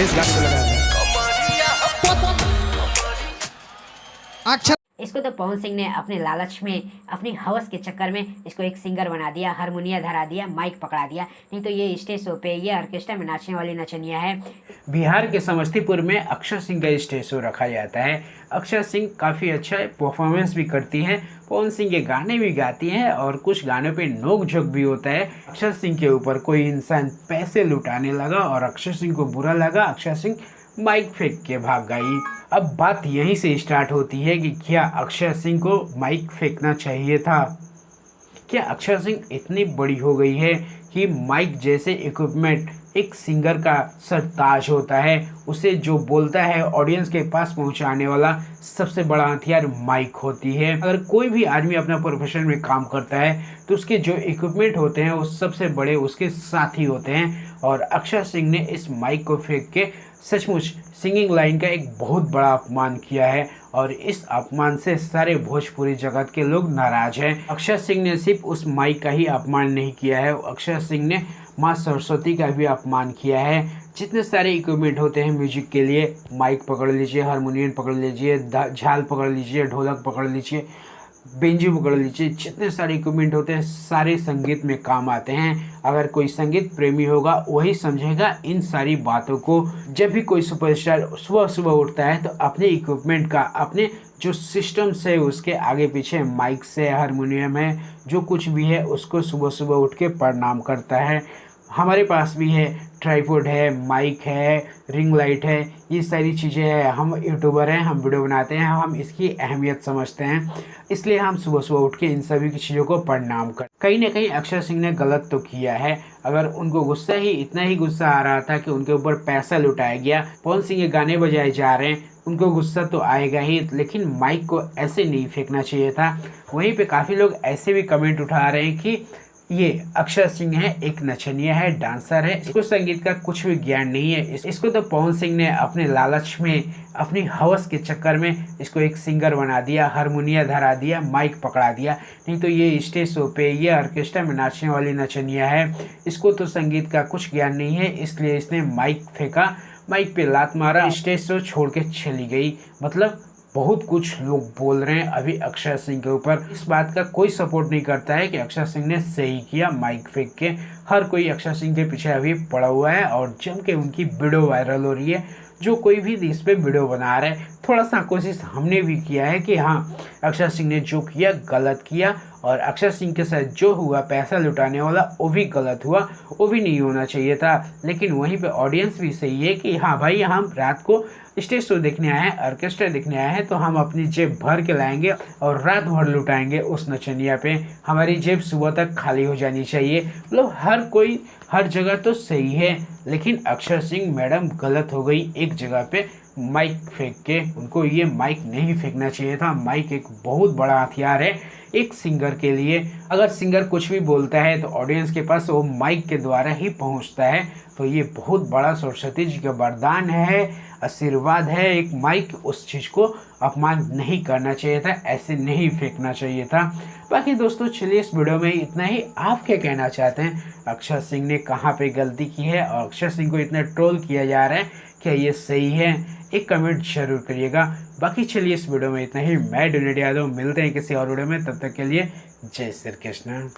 इस गाने को लगाया था। अक्षर इसको तो पवन सिंह ने अपने लालच में, अपनी हवस के चक्कर में इसको एक सिंगर बना दिया, हारमोनिया धरा दिया, माइक पकड़ा दिया। नहीं तो ये स्टेज शो पे, ये ऑर्केस्ट्रा में नाचने वाली नचनिया है। बिहार के समस्तीपुर में अक्षर सिंह का स्टेज शो रखा जाता है। अक्षर सिंह काफ़ी अच्छा परफॉर्मेंस भी करती हैं, पवन सिंह के गाने भी गाती हैं और कुछ गानों पे नोक झोंक भी होता है। अक्षर सिंह के ऊपर कोई इंसान पैसे लुटाने लगा और अक्षर सिंह को बुरा लगा। अक्षर सिंह माइक फेंक के भाग गई। अब बात यहीं से स्टार्ट होती है कि क्या अक्षर सिंह को माइक फेंकना चाहिए था? क्या अक्षर सिंह इतनी बड़ी हो गई है कि माइक जैसे इक्विपमेंट एक सिंगर का सरताज होता है? उसे जो बोलता है ऑडियंस के पास पहुंचाने वाला सबसे बड़ा हथियार माइक होती है। अगर कोई भी आदमी अपना प्रोफेशन में काम करता है तो उसके जो इक्विपमेंट होते हैं वो सबसे बड़े उसके साथी होते हैं। और अक्षर सिंह ने इस माइक को फेंक के सचमुच सिंगिंग लाइन का एक बहुत बड़ा अपमान किया है और इस अपमान से सारे भोजपुरी जगत के लोग नाराज हैं। अक्षर सिंह ने सिर्फ उस माइक का ही अपमान नहीं किया है, अक्षर सिंह ने माँ सरस्वती का भी अपमान किया है। जितने सारे इक्विपमेंट होते हैं म्यूजिक के लिए, माइक पकड़ लीजिए, हारमोनियम पकड़ लीजिए, झाल पकड़ लीजिए, ढोलक पकड़ लीजिए, बेंजू पकड़ लीजिए, जितने सारे इक्विपमेंट होते हैं सारे संगीत में काम आते हैं। अगर कोई संगीत प्रेमी होगा वही समझेगा इन सारी बातों को। जब भी कोई सुपरस्टार सुबह सुबह उठता है तो अपने इक्विपमेंट का, अपने जो सिस्टम से उसके आगे पीछे माइक से, हारमोनियम है, जो कुछ भी है उसको सुबह सुबह उठ के प्रणाम करता है। हमारे पास भी है, ट्राइपॉड है, माइक है, रिंग लाइट है, ये सारी चीज़ें हैं। हम यूट्यूबर हैं, हम वीडियो बनाते हैं, हम इसकी अहमियत समझते हैं, इसलिए हम सुबह सुबह उठ के इन सभी की चीज़ों को प्रणाम कर। कहीं ना कहीं अक्षर सिंह ने गलत तो किया है। अगर उनको गुस्सा ही इतना ही गुस्सा आ रहा था कि उनके ऊपर पैसा लुटाया गया, पवन सिंह के गाने बजाए जा रहे हैं, उनको गुस्सा तो आएगा ही, लेकिन माइक को ऐसे नहीं फेंकना चाहिए था। वहीं पे काफ़ी लोग ऐसे भी कमेंट उठा रहे हैं कि ये अक्षर सिंह है, एक नचनिया है, डांसर है, इसको संगीत का कुछ भी ज्ञान नहीं है। इसको तो पवन सिंह ने अपने लालच में, अपनी हवस के चक्कर में इसको एक सिंगर बना दिया, हारमोनिया धरा दिया, माइक पकड़ा दिया। नहीं तो ये स्टेज शो पे, ये ऑर्केस्ट्रा में नाचने वाली नचनिया है, इसको तो संगीत का कुछ ज्ञान नहीं है, इसलिए इसने माइक फेंका, माइक पे लात मारा, स्टेज शो छोड़ के चली गई। मतलब बहुत कुछ लोग बोल रहे हैं अभी अक्षर सिंह के ऊपर। इस बात का कोई सपोर्ट नहीं करता है कि अक्षर सिंह ने सही किया माइक फेंक के। हर कोई अक्षर सिंह के पीछे अभी पड़ा हुआ है और जम के उनकी वीडियो वायरल हो रही है। जो कोई भी इस पे वीडियो बना रहा है, थोड़ा सा कोशिश हमने भी किया है कि हाँ, अक्षर सिंह ने जो किया गलत किया और अक्षर सिंह के साथ जो हुआ पैसा लुटाने वाला वो भी गलत हुआ, वो भी नहीं होना चाहिए था। लेकिन वहीं पे ऑडियंस भी सही है कि हाँ भाई, हम रात को स्टेज शो देखने आए हैं, ऑर्केस्ट्रा देखने आए हैं, तो हम अपनी जेब भर के लाएंगे और रात भर लुटाएंगे उस नचनिया पे। हमारी जेब सुबह तक खाली हो जानी चाहिए। मतलब हर कोई हर जगह तो सही है, लेकिन अक्षर सिंह मैडम गलत हो गई एक जगह पे माइक फेंक के। उनको ये माइक नहीं फेंकना चाहिए था। माइक एक बहुत बड़ा हथियार है एक सिंगर के लिए। अगर सिंगर कुछ भी बोलता है तो ऑडियंस के पास वो माइक के द्वारा ही पहुंचता है। तो ये बहुत बड़ा सरस्वती जी का वरदान है, आशीर्वाद है एक माइक। उस चीज़ को अपमान नहीं करना चाहिए था, ऐसे नहीं फेंकना चाहिए था। बाकी दोस्तों चलिए इस वीडियो में इतना ही। आप क्या कहना चाहते हैं? अक्षर सिंह ने कहाँ पे गलती की है और अक्षर सिंह को इतना ट्रोल किया जा रहा है, क्या ये सही है? एक कमेंट जरूर करिएगा। बाकी चलिए इस वीडियो में इतना ही। मैं डोनेट यादव, मिलते हैं किसी और वीडियो में, तब तक के लिए जय श्री कृष्ण।